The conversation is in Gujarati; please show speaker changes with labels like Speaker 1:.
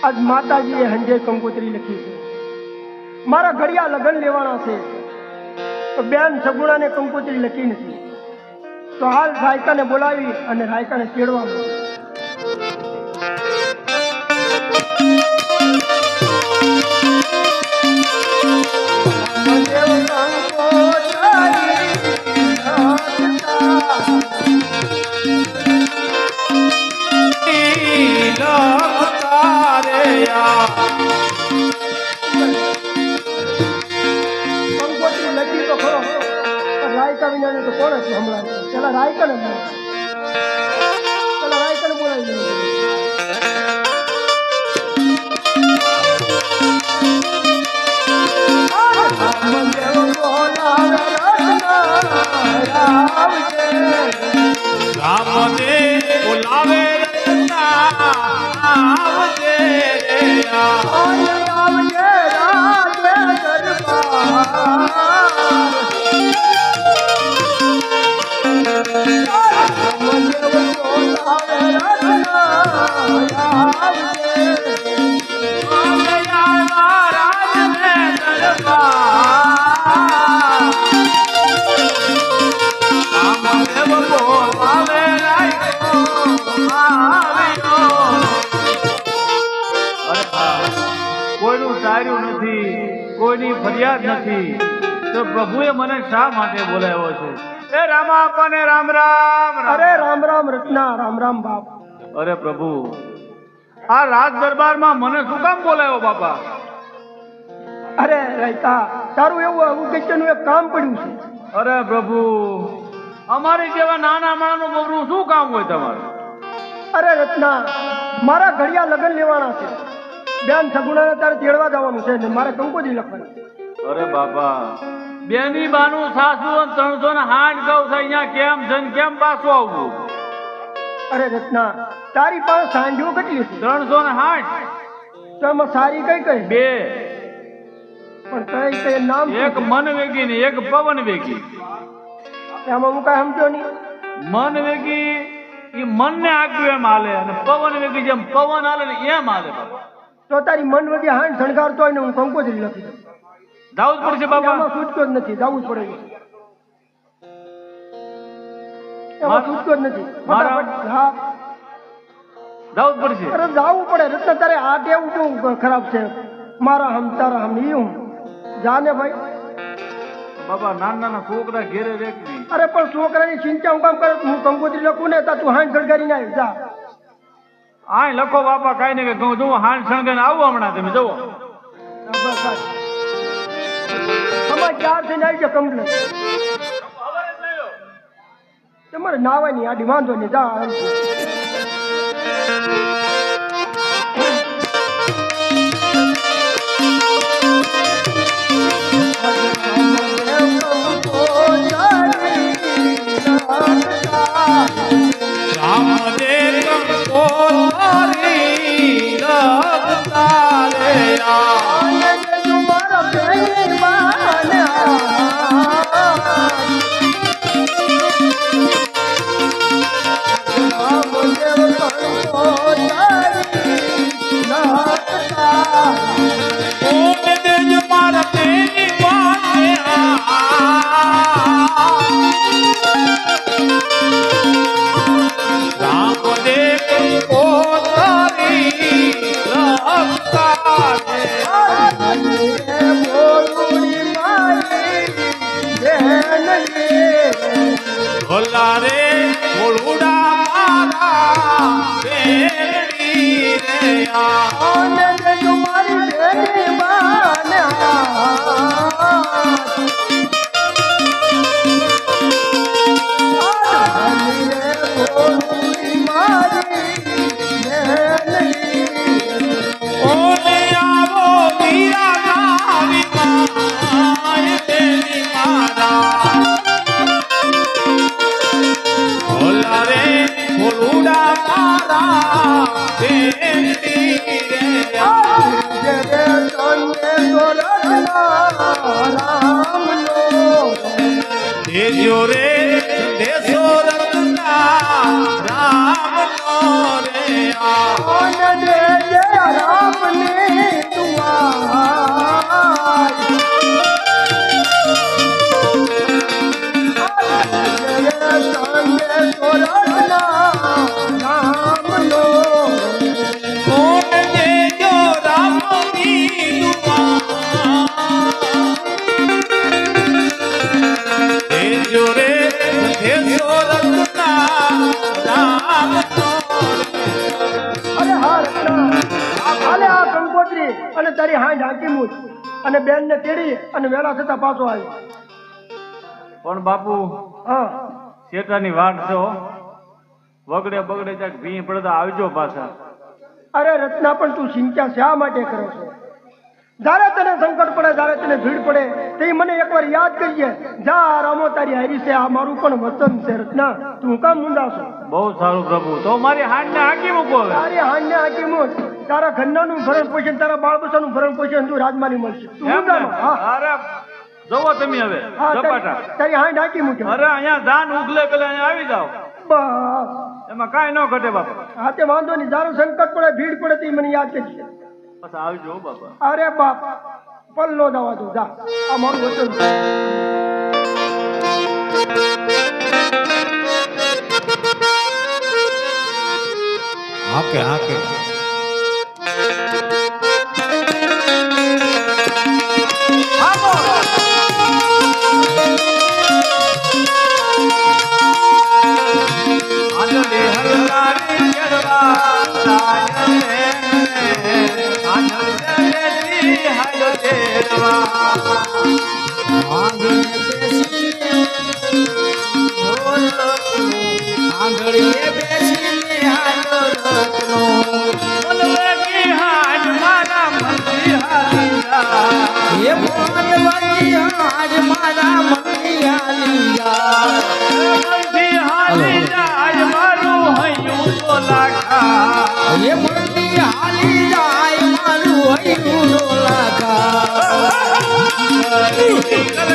Speaker 1: આજ માતાજીએ હંજે કંકોત્રી લખી છે, મારા ઘડિયા લગ્ન લેવાના છે, તો બેન સગુણાને કંકોત્રી લખી નથી, તો હાલ રાયકાને બોલાવી અને રાયકાને તેડવા કંકોત્રી લખી તો ખરો, રાયકા વિના તો કોણ હતું હમણાં? પેલા રાયકાને બોલાવી
Speaker 2: રામને બોલાવે આવજે કોઈની ફરિયાદ નથી, તો પ્રભુએ મને શા માટે બોલાવ્યો છે? એ રામા આપને રામ રામ.
Speaker 1: અરે રામ રામ રત્ના, રામ રામ બાપ.
Speaker 2: અરે પ્રભુ, આ રાજ દરબારમાં મને શું કામ બોલાવ્યો બાપા?
Speaker 1: અરે રાયકા, તારું એવું અગત્યનું એક કામ પડ્યું છે.
Speaker 2: અરે પ્રભુ, અમારી જેવા નાના માણસનું બબરું શું કામ હોય તમારે?
Speaker 1: અરે રત્ના, મારા ઘડિયા લગ્ન લેવાના છે, બેન સગુણાને તારે તેડવા જવાનું છે ને મારે કંકોત્રી લખવાની.
Speaker 2: અરે બાપા, બેની બાનું સાસુ 360 ગૌ છે, અહીંયા કેમ જન કેમ પાછું આવવું?
Speaker 1: અરે રત્ના, તારી પાસે સાંજ્યો કેટલી છે?
Speaker 2: 360.
Speaker 1: તો એમાં સારી કઈ કઈ?
Speaker 2: 2.
Speaker 1: પણ કઈ કઈ નામ?
Speaker 2: એક મન વેગી ને એક પવન વેગી.
Speaker 1: એમાં હું કઈ સમજો નહીં.
Speaker 2: મન વેગી એ મન ને આપ્યું એમ હાલે, અને પવન વેગી જેમ પવન હાલે ને એમ હાલે બાપા.
Speaker 1: તો તારી મન વગી હાંડ શણગારતો હોય ને હું કંકોત્રી લખી દઉં.
Speaker 2: જાવું જ પડશે બાપા.
Speaker 1: એમાં છૂટકો જ નથી, જવું જ પડે. એમાં છૂટકો જ નથી. ફટાફટ હા,
Speaker 2: જાવું જ પડશે.
Speaker 1: અરે જાવું પડે રત્ન, તારે આ ટેવ બહુ ખરાબ છે. મારા હમ તારા હમ ઈ હું જાને ભાઈ.
Speaker 2: બાપા નાના નાના છોકરા ઘેરે રેકવી.
Speaker 1: અરે પણ છોકરાની ચિંતા હું કામ કરે? હું કંકોત્રી લખું ને તા તું હાંડ શણગારીને આવી જા.
Speaker 2: આય લખો બાપા, કાઈ ને કે જો હાંડ શણગારીને આવું હમણાં તમે જુઓ.
Speaker 1: તમારે 4 થઈને આવી જાય કમ્પ્લેટ. તમારે નાવાની આડી વાંધો નહીં, જા.
Speaker 2: દેજો રે દેશો રત્ના રામ નો રે આ
Speaker 1: રામ મારી હાંડ હાકી મૂજ અને બેનને તેડી અને વેલા થતા પાછો આવ્યો.
Speaker 2: પણ બાપુ
Speaker 1: હા
Speaker 2: શેઠાની વાટ છે હો. વગડે બગડે ક્યાંક ભી પડતા આવજો પાછા.
Speaker 1: અરે રત્ના, પણ તું ચિંતા શા માટે કરો છો? જ્યારે તને સંકટ પડે, જ્યારે તને ભીડ પડે, તે મને એકવાર યાદ કરજે. જા રામો તારી હારી છે, આ મારું પણ વતન છે. રત્ના, તું કામ મુંડાશો?
Speaker 2: બહુ સારું પ્રભુ. તો મારી હાંડને હાકી મૂકો હવે.
Speaker 1: તારી હાંડને હાકી મૂક. તારા ઘરનાનું ભરણ પોષણ, તારા બાળ બચ્ચાનું ભરણ પોષણ તું રાજમાની મળશે. તું
Speaker 2: એમ ને?
Speaker 1: મુંડામાં. હા
Speaker 2: અરે જવો તમે હવે
Speaker 1: હા,
Speaker 2: ઝપાટા.
Speaker 1: તારી હાંડ હાકી મૂકે.
Speaker 2: અરે અહીંયા ધાન ઉગલે પેલા અહીંયા આવી જાઓ.
Speaker 1: બસ
Speaker 2: એમાં કાંઈ ન ઘટે બાપા.
Speaker 1: હા તે વાંધો નહીં. જ્યારે સંકટ પડે, ભીડ પડે, તે મને યાદ કરજે.
Speaker 2: બસ આવજો હો બાપા.
Speaker 1: અરે બાપ, પલ્લો દવા દો. જા, આ મારું વચન છે.
Speaker 3: હાકે હાકે
Speaker 2: આંધળી હરલારી કેળવા સાયને, આંધળી હાલો કેળવા.
Speaker 3: આંગળીએ બેસીને હાલો રત્નો
Speaker 2: મનવગી હાજ મારા મનથી હાલી જા.
Speaker 3: એ મોનવતી આજ મારા મનની આલિયા
Speaker 2: મનથી હાલી જાય મારું હૈયું તો લાખા.
Speaker 3: એ મનની હાલી જાય મારું હૈયું ડોલાકા
Speaker 2: કર કર